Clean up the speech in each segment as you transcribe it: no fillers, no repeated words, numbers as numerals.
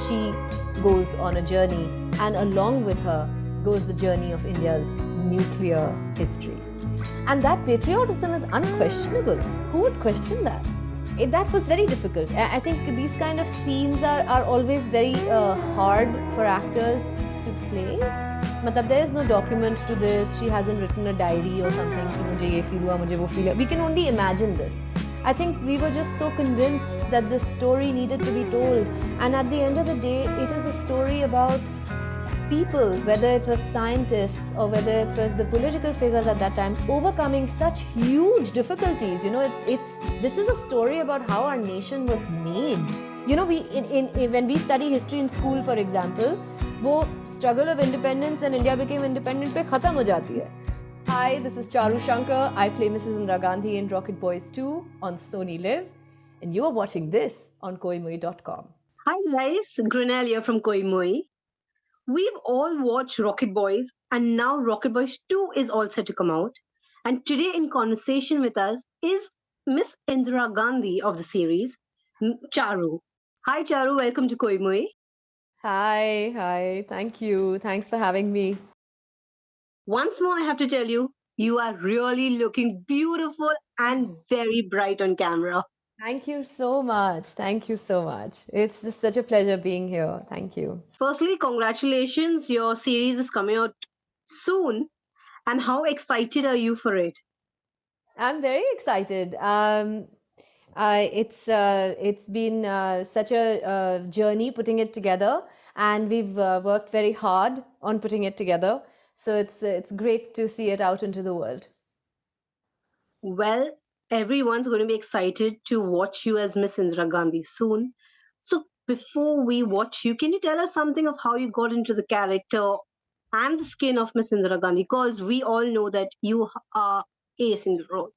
she goes on a journey, and along with her goes the journey of India's nuclear history. And that patriotism is unquestionable. Who would question that? That was very difficult. I think these kind of scenes are always very hard for actors to play. Matlab, there is no document to this. She hasn't written a diary or something. कि मुझे ये feel हुआ, मुझे वो feel हुआ. We can only imagine this. I think we were just so convinced that this story needed to be told. And at the end of the day, it is a story about people, whether it was scientists or whether it was the political figures at that time, overcoming such huge difficulties. You know, this is a story about how our nation was made. You know, when we study history in school, for example, वो struggle of independence and India became independent पे खत्म हो जाती है. Hi, this is Charu Shankar. I play Mrs. Indira Gandhi in Rocket Boys 2 on Sony Live, and you are watching this on Koimoi.com. Hi guys, Grunelia from Koimoi. We've all watched Rocket Boys, and now Rocket Boys 2 is all set to come out. And today in conversation with us is Miss Indira Gandhi of the series, Charu. Hi Charu, welcome to Koimoi. Hi, thank you. Thanks for having me. Once more, I have to tell you, you are really looking beautiful and very bright on camera. Thank you so much. It's just such a pleasure being here. Thank you. Firstly, congratulations. Your series is coming out soon. And how excited are you for it? I'm very excited. It's been such a journey putting it together, and we've worked very hard on putting it together. So it's great to see it out into the world. Well, everyone's going to be excited to watch you as Miss Indira Gandhi soon. So before we watch you, can you tell us something of how you got into the character and the skin of Miss Indira Gandhi? Because we all know that you are ace in the role.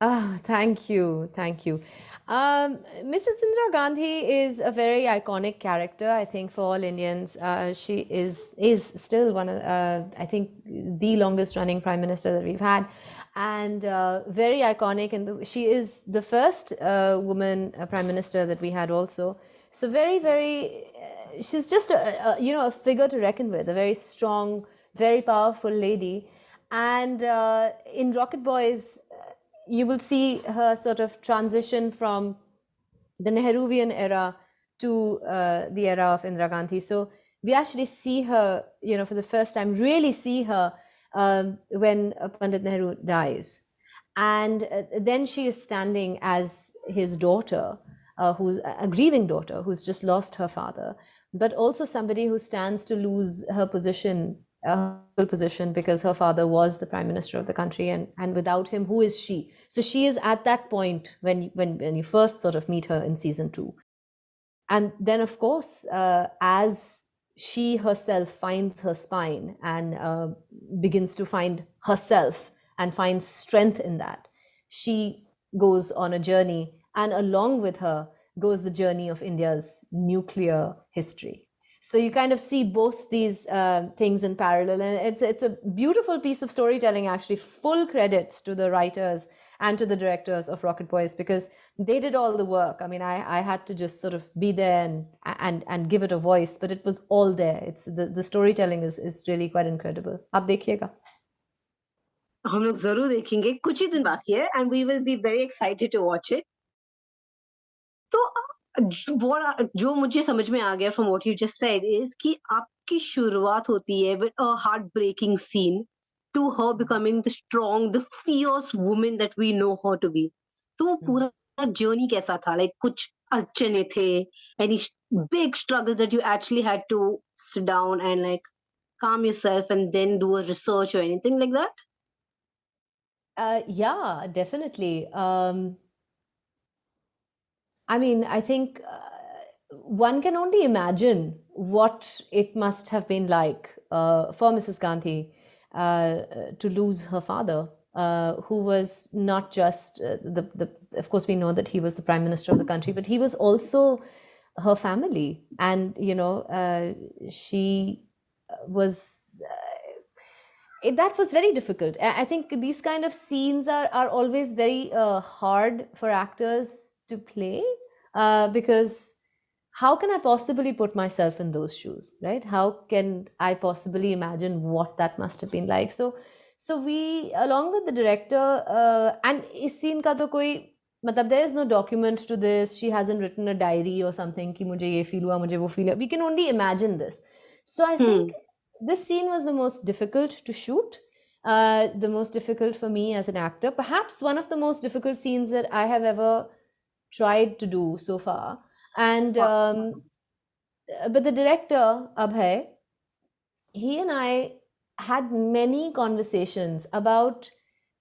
Thank you. Mrs. Indira Gandhi is a very iconic character, I think, for all Indians. She is still one of, I think, the longest running prime minister that we've had, and very iconic. And she is the first woman prime minister that we had also. So very, she's just a figure to reckon with, a very strong, very powerful lady. And in Rocket Boys, you will see her sort of transition from the Nehruvian era to the era of Indira Gandhi. So we actually see her, for the first time, really see her when Pandit Nehru dies. And then she is standing as his daughter, who's a grieving daughter who's just lost her father, but also somebody who stands to lose her position, because her father was the prime minister of the country, and without him, who is she? So she is at that point when you first sort of meet her in season 2. And then, of course, as she herself finds her spine and begins to find herself and finds strength in that, she goes on a journey, and along with her goes the journey of India's nuclear history. So you kind of see both these things in parallel, and it's a beautiful piece of storytelling, actually. Full credits to the writers and to the directors of Rocket Boys, because they did all the work. I mean, I had to just sort of be there and give it a voice, but it was all there. It's the storytelling is really quite incredible. आप देखिएगा. हम लोग जरूर देखेंगे. कुछ ही दिन बाकी है, and we will be very excited to watch it. तो जो मुझे समझ में आ गया from what you just said is कि आपकी शुरुआत होती है with a heartbreaking scene to her becoming the strong, the fierce woman that we know her to be. तो वो पूरा journey कैसा था? Like कुछ अड़चने थे? Any big struggle that you actually had to sit down and like calm yourself and then do a research or anything like that? Yeah, definitely. I mean, I think one can only imagine what it must have been like for Mrs. Gandhi to lose her father, who was not just of course, we know that he was the prime minister of the country, but he was also her family. And, she was... that was very difficult. I think these kind of scenes are always very hard for actors to play, because how can I possibly put myself in those shoes, right? How can I possibly imagine what that must have been like? So we, along with the director, and इस scene का तो कोई मतलब there is no document to this. She hasn't written a diary or something कि मुझे ये feel हुआ, मुझे वो feel हुआ. We can only imagine this. So I Hmm. think this scene was the most difficult to shoot. The most difficult for me as an actor. Perhaps one of the most difficult scenes that I have ever tried to do so far. And but the director Abhay, he and I had many conversations about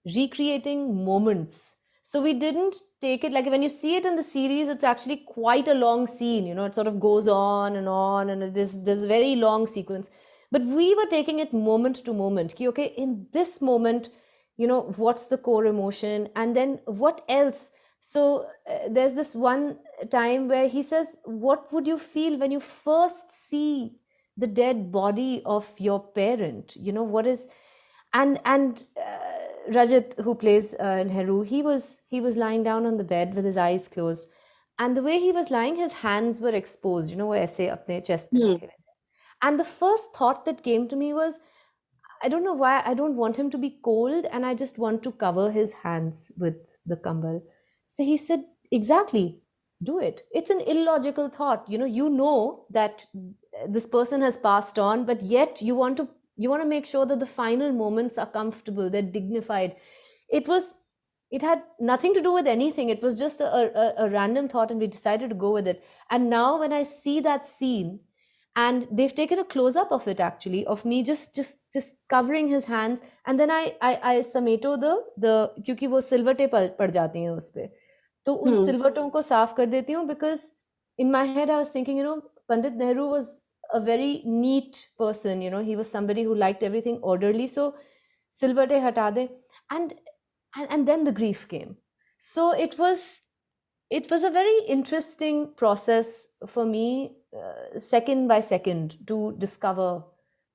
recreating moments. So we didn't take it like when you see it in the series, it's actually quite a long scene. You know, it sort of goes on, and this very long sequence. But we were taking it moment to moment. Ki, okay, in this moment, you know, what's the core emotion, and then what else? So there's this one time where he says, "What would you feel when you first see the dead body of your parent? You know what is?" And Rajat, who plays Nehru, he was lying down on the bed with his eyes closed, and the way he was lying, his hands were exposed. You know, वो ऐसे अपने chest पे Hmm. रखे हुए थे. And the first thought that came to me was, I don't know why I don't want him to be cold, and I just want to cover his hands with the kambal. So he said, exactly, do it. It's an illogical thought. You know that this person has passed on, but yet you want to make sure that the final moments are comfortable, they're dignified. It was it had nothing to do with anything. It was just a random thought, and we decided to go with it. And now when I see that scene, and they've taken a close up of it, actually, of me just covering his hands, and then I समेटो the क्योंकि वो सिलवटें पड़ जाती हैं उस पे, तो उन Hmm. सिलवटों को साफ कर देती हूँ, because in my head I was thinking, Pandit Nehru was a very neat person. He was somebody who liked everything orderly, so सिलवटें हटा दे. And then the grief came. So it was a very interesting process for me, second by second, to discover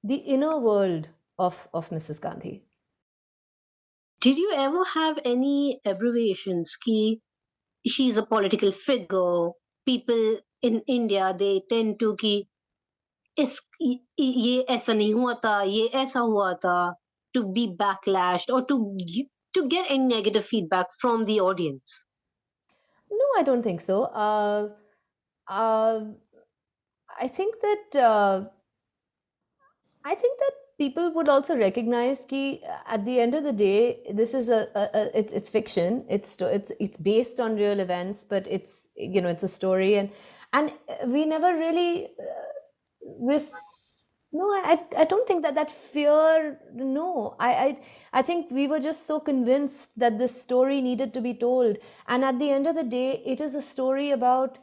the inner world of Mrs. Gandhi. Did you ever have any abbreviations? Ki she's a political figure. People in India, they tend to ki इस ये ऐसा नहीं हुआ था, ये ऐसा हुआ था, to be backlashed or to get any negative feedback from the audience. No, I don't think so. Uh, I think that people would also recognize that at the end of the day, this is it's fiction. It's based on real events, but it's a story, and we never really no, I don't think that fear. No, I think we were just so convinced that this story needed to be told, and at the end of the day, it is a story about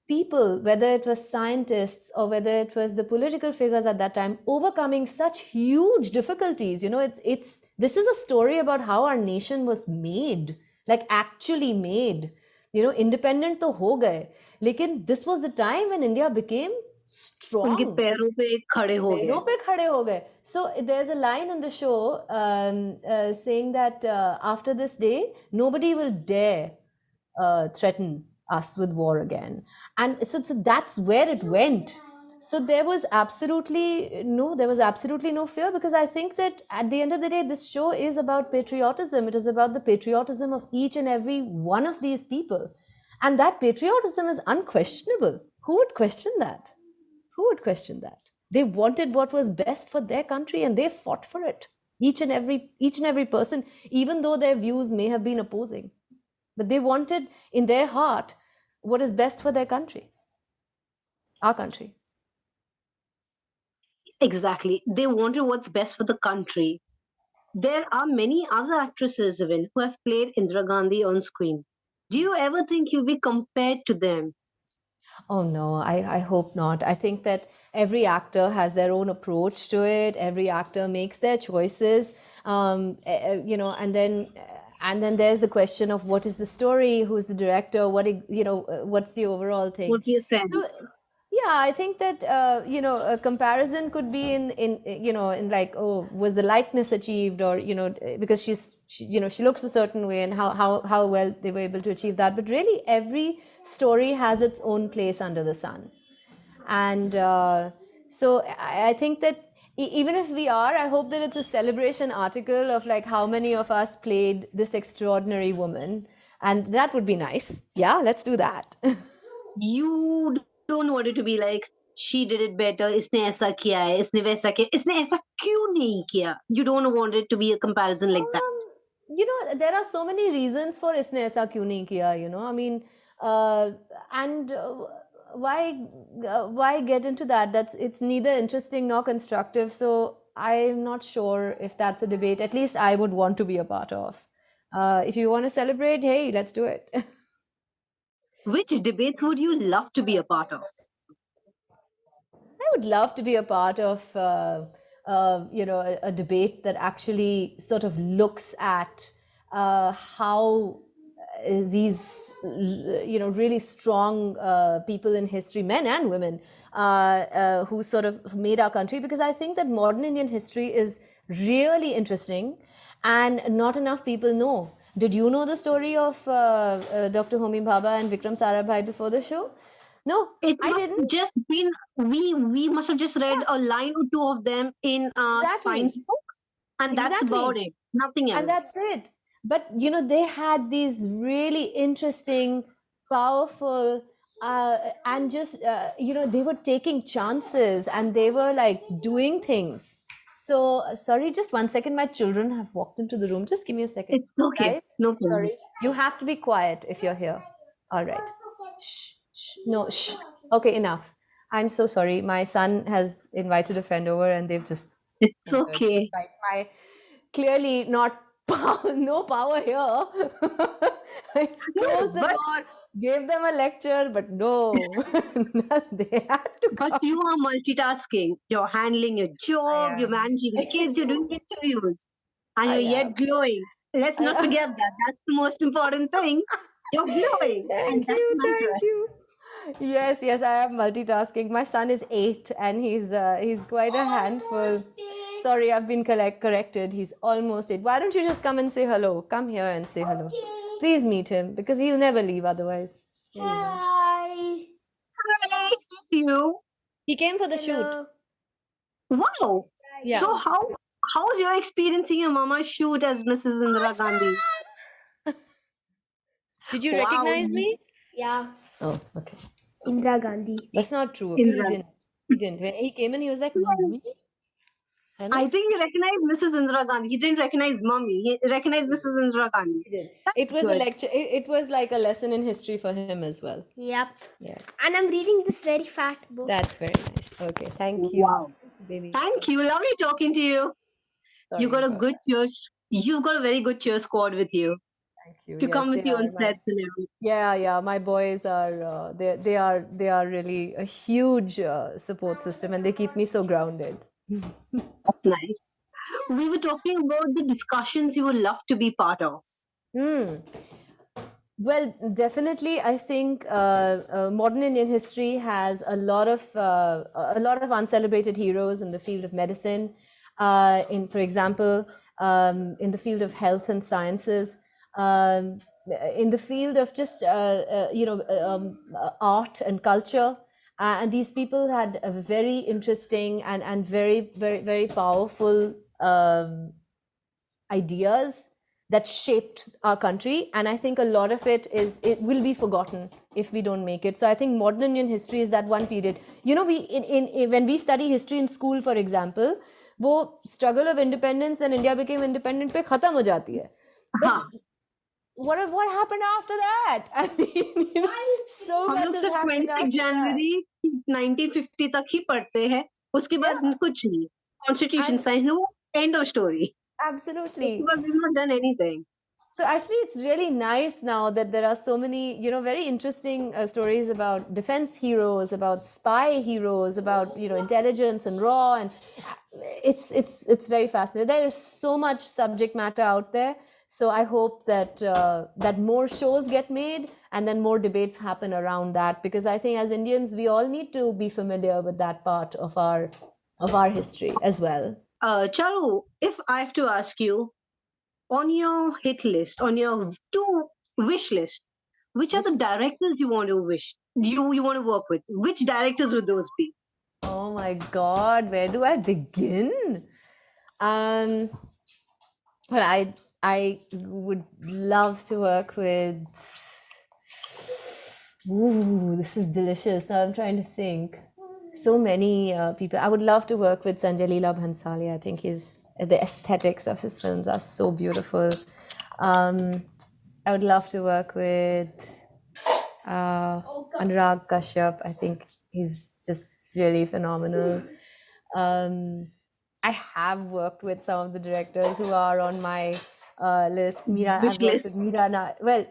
people, whether it was scientists or whether it was the political figures at that time, overcoming such huge difficulties. It's this is a story about how our nation was made, like actually made. Independent to ho gaye, lekin this was the time when India became उनके strong. पैरों पे खड़े हो गए. पैरों पे खड़े हो गए. So there's a line in the show saying that after this day, nobody will dare threaten us with war again. And so that's where it went. So there was absolutely no fear, because I think that at the end of the day, this show is about patriotism. It is about the patriotism of each and every one of these people. And that patriotism is unquestionable. Who would question that? Who would question that? They wanted what was best for their country, and they fought for it. Each and every person, even though their views may have been opposing, but they wanted in their heart what is best for their country, our country. Exactly. They wanted what's best for the country. There are many other actresses even who have played Indira Gandhi on screen. Do you ever think you'll be compared to them? Oh no, I hope not. I think that every actor has their own approach to it. Every actor makes their choices, and then there's the question of what is the story, who's the director, what's the overall thing. What's your sense? So yeah, Yeah, I think that a comparison could be in like, oh, was the likeness achieved, or because she looks a certain way, and how well they were able to achieve that. But really, every story has its own place under the sun, and so I think that even if we are, I hope that it's a celebration article of like how many of us played this extraordinary woman, and that would be nice. Yeah, let's do that. You don't want it to be like she did it better, इसने ऐसा किया है, इसने वैसा किया, इसने ऐसा क्यों नहीं किया? You don't want it to be a comparison like that. There are so many reasons for इसने ऐसा क्यों नहीं किया, I mean, and why get into that? It's neither interesting nor constructive. So I'm not sure if that's a debate. At least I would want to be a part of. If you want to celebrate, hey, let's do it. Which debates would you love to be a part of? I would love to be a part of, a debate that actually sort of looks at how these, really strong people in history, men and women, who sort of made our country. Because I think that modern Indian history is really interesting, and not enough people know. Did you know the story of Dr. Homi Bhabha and Vikram Sarabhai before the show? No, It I must didn't. just been we must have just read a line or two of them in Exactly. science books, and that's about Exactly. it. Nothing else. And that's it. But they had these really interesting, powerful, and just they were taking chances, and they were like doing things. So sorry, just one second. My children have walked into the room. Just give me a second, It's okay. guys. No problem. Sorry, you have to be quiet if you're here. All right. Shh, shh. No, shh. Okay, enough. I'm so sorry. My son has invited a friend over, and they've just It's entered. okay. Like my clearly not no power here. I closed the but- door, gave them a lecture, but no, they had to come. But you are multitasking. You're handling your job, you're managing the kids, you're doing interviews, and I you're yet am. glowing. Let's not forget that. That's the most important thing. You're glowing, and Thank that you, matters. thank you. Yes, yes, I am multitasking. My son is 8, and he's quite a handful. Sorry, I've been corrected. He's almost 8. Why don't you just come and say hello? Come here and say hello. Please meet him, because he'll never leave otherwise. Hi. Hi, you. He came for the shoot. Wow. Yeah. So how's your experiencing your mama shoot as Mrs. Indira Gandhi? Did you Wow. recognize me? Yeah, Oh, okay. Indira Gandhi. That's not true. Okay? Indira. He didn't. He didn't. When he came in, he was like, "Mommy." I know. I think he recognized Mrs. Indira Gandhi. He didn't recognize mommy. He recognized Mrs. Indira Gandhi. He did. That's It was a good. lecture. It was like a lesson in history for him as well. Yep. Yeah. And I'm reading this very fat book. That's very nice. Okay. Thank you. Wow. Baby. Thank you. Lovely talking to you. Sorry You got a about good cheer. You've got a very good cheer squad with you Thank you. to Yes, come with they you are on my- sets and everything. Yeah. My boys are they are really a huge support system, and they keep me so grounded. That's nice. We were talking about the discussions you would love to be part of. Well, definitely, I think modern Indian history has a lot of uncelebrated heroes in the field of medicine. For example, in the field of health and sciences, in the field of just art and culture. And these people had a very interesting and very, very, very powerful ideas that shaped our country. And I think a lot of it will be forgotten if we don't make it. So I think modern Indian history is that one period. When we study history in school, for example, वो struggle of independence and India became independent पे खत्म हो जाती है. हाँ. What happened after that? I mean, so हम much लोग has सिर्फ happened 26 after that. जनवरी 1950 तक ही पढ़ते हैं. उसके बाद कुछ नहीं. Constitution And- sign no end of story. Absolutely. But we've not done anything. So actually, it's really nice now that there are so many, very interesting stories about defense heroes, about spy heroes, about intelligence and raw, and it's very fascinating. There is so much subject matter out there. So I hope that that more shows get made, and then more debates happen around that, because I think as Indians we all need to be familiar with that part of our history as well. Charu, if I have to ask you, on your hit list, on your two wish list, which are the directors you want to you want to work with? Which directors would those be? Oh my God, where do I begin? Um, well, I would love to work with. Ooh, this is delicious. Now I'm trying to think. So many people. I would love to work with Sanjay Leela Bhansali. I think the aesthetics of his films are so beautiful. I would love to work with Anurag Kashyap. I think he's just really phenomenal. I have worked with some of the directors who are on my list. I've worked with Meera Nair. Well,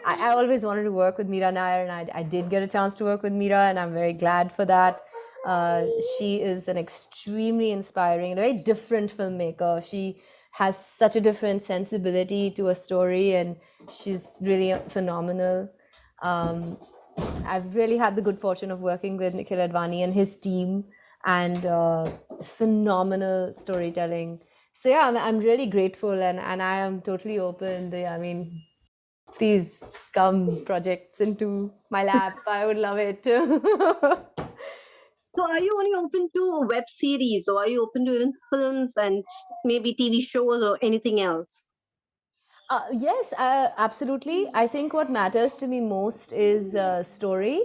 I always wanted to work with Meera Nair, and I did get a chance to work with Meera, and I'm very glad for that. She is an extremely inspiring and very different filmmaker. She has such a different sensibility to a story, and she's really phenomenal. I've really had the good fortune of working with Nikhil Advani and his team, and phenomenal storytelling. So yeah, I'm really grateful, and I am totally open. I mean, please come projects into my lap. I would love it. So, are you only open to web series, or are you open to even films and maybe TV shows or anything else? Yes, absolutely. I think what matters to me most is story.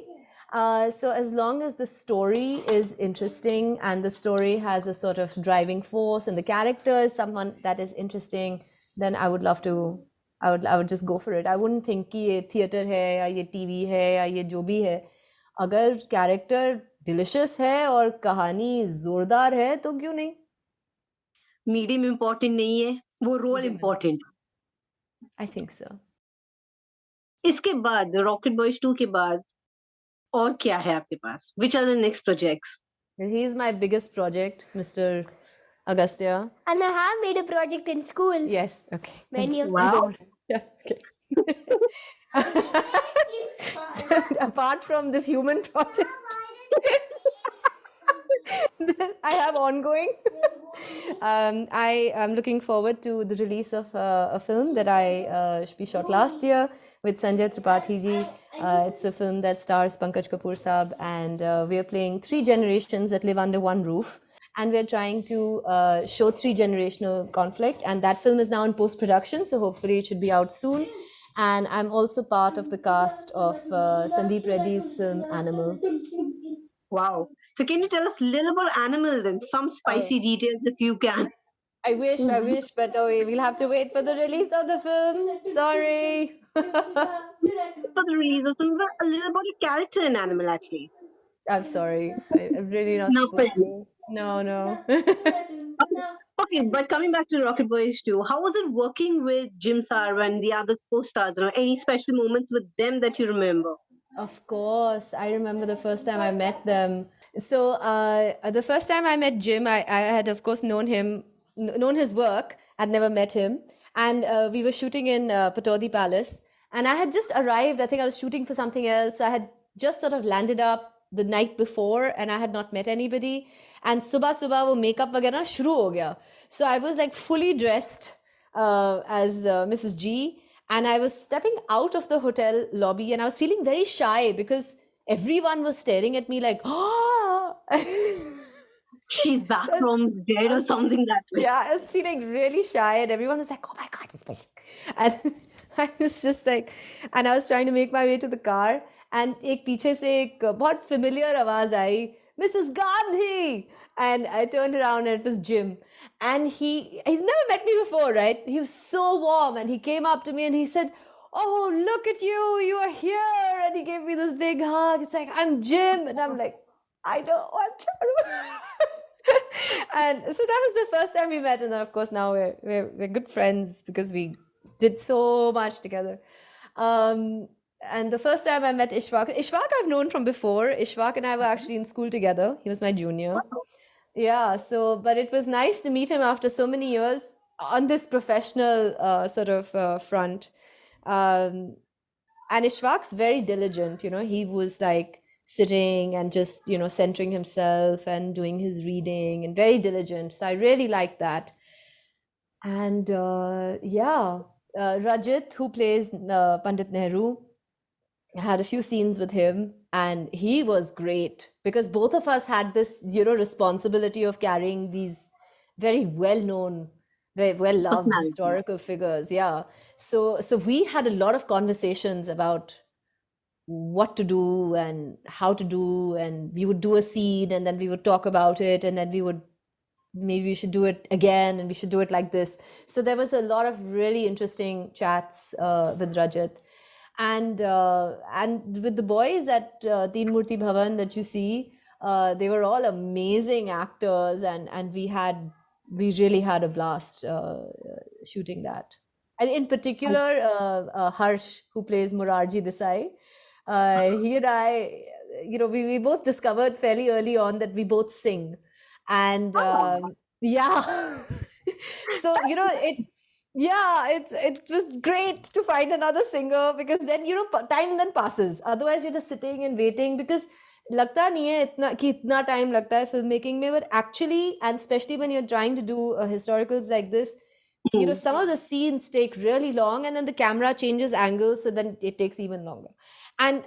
So as long as the story is interesting and the story has a sort of driving force and the character is someone that is interesting, then I would love to. I would just go for it. I wouldn't think कि ये theater है या ये TV है या ये जो भी है. अगर character delicious है और कहानी जोरदार है तो क्यों नहीं? मीडियम इम्पोर्टेंट नहीं है, वो role important. I think so. इसके बाद रॉकेट बॉयज 2 के बाद और क्या है आपके पास? Which are the next projects? He's my biggest project, Mr. Agastya. And I have made a project in school. Yes, okay. Many of Wow. Yeah, okay. So, apart from this human project, that I have ongoing. I am looking forward to the release of a film that we shot last year with Sanjay Tripathi ji. It's a film that stars Pankaj Kapoor Saab, and we are playing 3 generations that live under one roof. And we're trying to show 3 generational conflict. And that film is now in post-production, so hopefully it should be out soon. And I'm also part of the cast of Sandeep Reddy's film Animal. Wow. So can you tell us a little about Animal then? Some spicy details if you can. I wish, but we'll have to wait for the release of the film. Sorry. For the release of film, a little about your character in Animal actually. I'm sorry. I'm really not supposed to. No. Okay, but coming back to Rocket Boys 2, how was it working with Jim Sarwa and the other co-stars? Any special moments with them that you remember? Of course. I remember the first time I met them. So the first time I met Jim, I had, of course, known his work. I'd never met him. And we were shooting in Patodi Palace. And I had just arrived. I think I was shooting for something else. I had just sort of landed up the night before, and I had not met anybody. And subah wo makeup वगैरह शुरू हो गया. So I was like fully dressed as Mrs. G, and I was stepping out of the hotel lobby, and I was feeling very shy because everyone was staring at me like, oh. She's back from dead or something that way. Yeah, I was feeling really shy, and everyone was like, oh my God, it's Miss. And I was just like, and I was trying to make my way to the car, and एक पीछे से एक बहुत familiar आवाज आई, Mrs. Gandhi. And I turned around and it was Jim. And he's never met me before, right? He was so warm, and he came up to me and he said, oh, look at you are here. And he gave me this big hug. It's like, I'm Jim. And I'm like, I know, I'm Charu. And so that was the first time we met. And then, of course, now we're good friends because we did so much together. And the first time I met Ishwak I've known from before. Ishwak and I were actually in school together. He was my junior. Yeah, so, but it was nice to meet him after so many years on this professional sort of front. And Ishfaq's very diligent, he was like sitting and just, centering himself and doing his reading and very diligent. So I really like that. And Rajit, who plays Pandit Nehru, I had a few scenes with him, and he was great because both of us had this, responsibility of carrying these very well-known, very well-loved Personality. historical figures. Yeah. So we had a lot of conversations about what to do and how to do, and we would do a scene and then we would talk about it, and then we would maybe we should do it again and we should do it like this. So there was a lot of really interesting chats with Rajat, and with the boys at Teen Murti Bhavan that you see, they were all amazing actors, and we really had a blast shooting that. And in particular, Harsh, who plays Morarji Desai, he and I, we both discovered fairly early on that we both sing, and yeah. So it was great to find another singer, because then time then passes, otherwise you're just sitting and waiting, because लगता नहीं है इतना कि इतना time लगता है filmmaking में, but actually, and especially when you're trying to do historicals like this, some of the scenes take really long, and then the camera changes angles, so then it takes even longer. And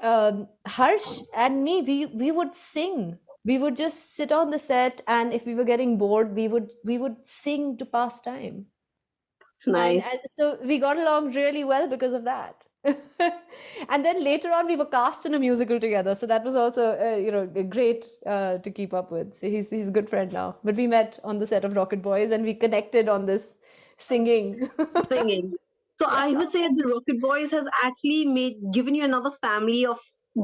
Harsh and me, we would sing. We would just sit on the set, and if we were getting bored, we would sing to pass time. It's nice. And so we got along really well because of that. And then later on, we were cast in a musical together, so that was also great to keep up with. So he's a good friend now. But we met on the set of Rocket Boys, and we connected on this singing. Singing. So I would say the Rocket Boys has actually given you another family of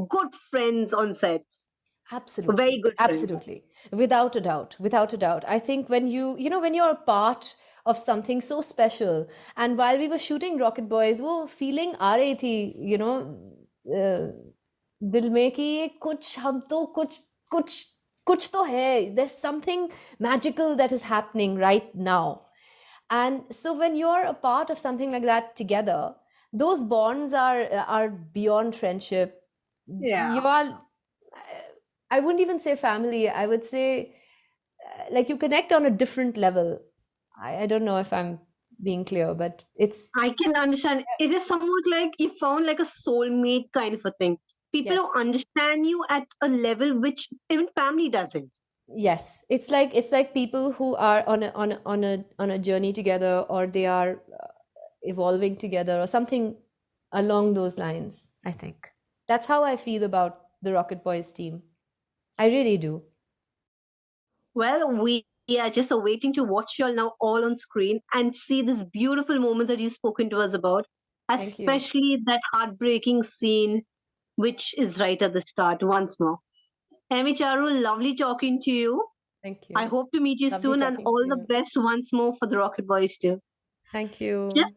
good friends on sets. Absolutely. Very good friends. Absolutely. Without a doubt. Without a doubt. I think when when you're a part of something so special, and while we were shooting Rocket Boys, वो feeling आ रही थी, दिल में कि ये कुछ हम तो कुछ तो है. There's something magical that is happening right now. And so when you're a part of something like that together, those bonds are beyond friendship. Yeah. You are, I wouldn't even say family. I would say like you connect on a different level. I don't know if I'm being clear, but it's. I can understand. It is somewhat like you found like a soulmate kind of a thing. People Yes. who understand you at a level which even family doesn't. Yes, it's like people who are on a journey together, or they are evolving together, or something along those lines. I think that's how I feel about the Rocket Boys team. I really do. Well, we are just waiting to watch you all now all on screen and see these beautiful moments that you've spoken to us about, Thank you. especially that heartbreaking scene, which is right at the start once more. Amy Charu, lovely talking to you. Thank you. I hope to meet you Lovely soon, and talking all to the you. best once more for the Rocket Boys too. Thank you. Just